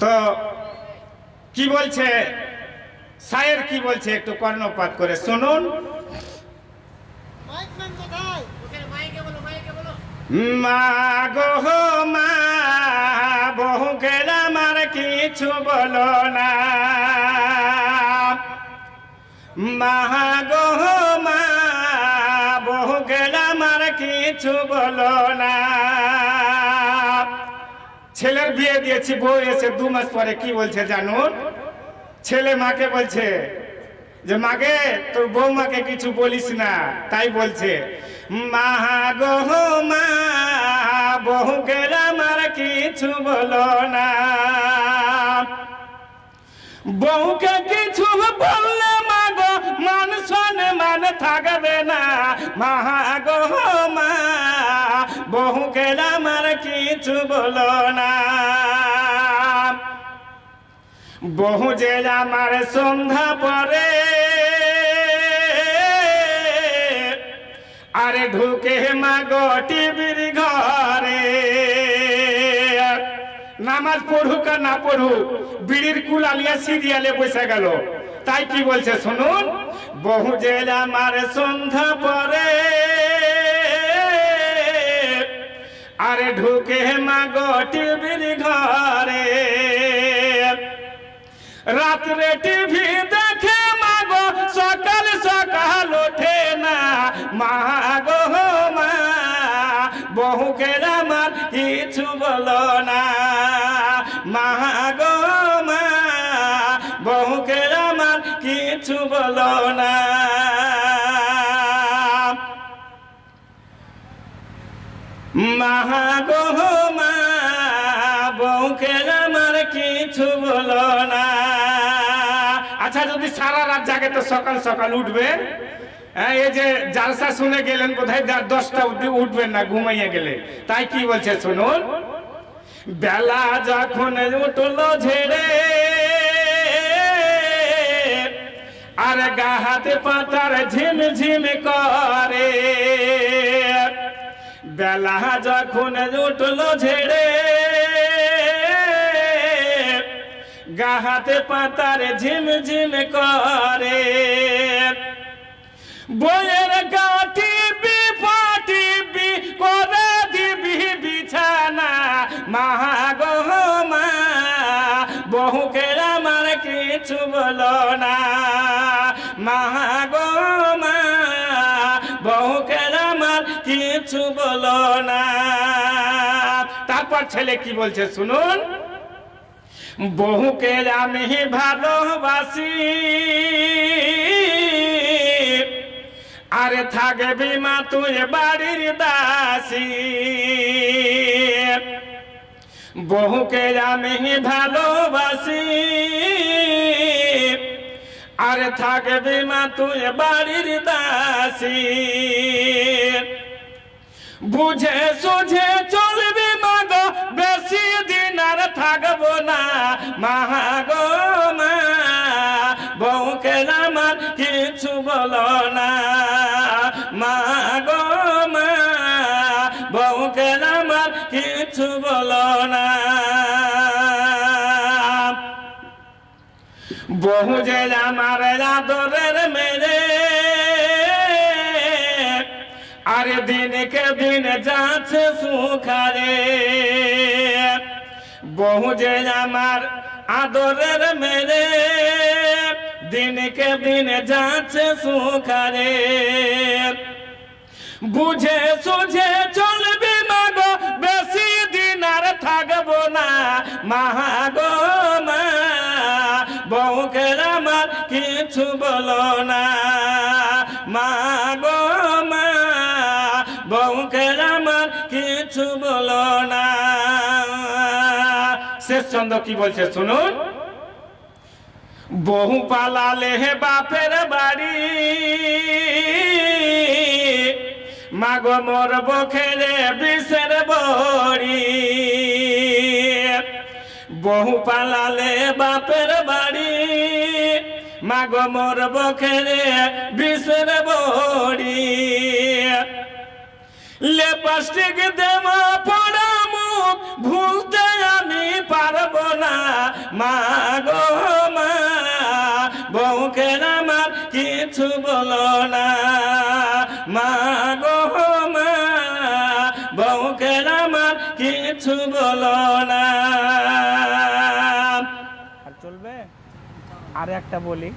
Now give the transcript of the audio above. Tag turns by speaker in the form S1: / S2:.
S1: তো কি বলছে শায়ের, কি বলছে একটু কর্ণপাত করে শুনুন। মা গো মা, বহুকে আমার কিছু বলো না। মা গো মা, বহুকে আমার কিছু বলো না। ছেলের বিয়ে দিয়েছি, বউ এসে 2 মাস পরে কি বলছে জানুন? ছেলে মাকে বলছে যে মাগে তোর বৌমাকে কিছু বলিস না। তাই বলছে মা গো মা, বহুকে আমার কিছু বলো না। বউকে কিছু বললে মা গো মান সম্মান থাকবে না। মা গো মা, বহুকে আমার কিছু বলো না। বহু যে আমার সন্ধ্যা পরে আরে ঢুকে মা গো টিভির ঘরে। নামাজ পড়ুক আর না পড়ুক, বিড়ির কুলালিয়া সিরিয়ালে বসে গেল। তাই কি বলছে শুনুন। বহু যে আমার সন্ধ্যা পরে আরে ঢুকে মা গো টিভির ঘরে। রাত্রে টিভি দেখে মা গো সকাল সকাল ওঠে না। মা গো মা, বহুকে আমার কিছু বলো না। মা গো মা, বহুকে আমার কিছু বলো না। মা গো মা, বহুকে আমার কিছু বলো না। আচ্ছা, যদি সারা রাত জাগে তো সকাল সকাল উঠবে? এই যে জালসা শুনে গেলেন বোধহয় 10টা উঠবেন না ঘুমাইয়া গেলে। তাই কি বলছে শুনুন। বেলা যখন উঠলো ঝেড়ে আর গা হাতে পাতার ঝিম ঝিম করে। বেলা যখন উঠলো ঝেড়ে গা হাতে পাতার ঝিম ঝিম করে। বইয়ের গা টিপি পাটিপি করে দিবি বিছানা। মা গো মা, বহুকে আমার কিছু বলো না। মা গো মা, বহুকে আমার কিছু বলো না। তারপর ছেলে কি বলছে শুনুন। বহুকে আমি ভালোবাসি আরে থাকবি মা তুই বাড়ির দাসী। বহুকে আমি ভালোবাসি আরে থাকবি মা তুই বাড়ির দাসী। বুঝে সুঝে চলবি মা গো, বেশি দিন আর থাকবো না। মা গো মা, বহুকে আমার কিছু বলো না। মা গো মা, বহুকে আমার কিছু বলো না। বহু যে আমার আদরের মেরে আরে দিনকে দিন যাচ্ছে সুখারে। বহু যে আমার আদরের মেরে দিনকে দিন যাচ্ছে সুখারে। বুঝে সুঝে চলবি মা গো, বেশি দিন আর থাকবো না। মা গো মা, বহুকে আমার কিছু বলো না। মা গো মা, বহুকে আমার কিছু বলো না। শেষ ছন্দ কি বলছে শুনুন। বহু পালালে বাপের বাড়ি মাগো মোর বখেরে বিষের বড়ি। বহু পালালে বাপের বাড়ি মাগো মোর বখেরে বিষের বড়ি। লিপস্টিক দেওয়া পড়া মুখ ভুলতে আমি পারবো না। মা গো মা বউকে আমার কিছু বলো না মা গো মা বউকে আমার কিছু বলো না।
S2: আর চলবে আর একটা বলি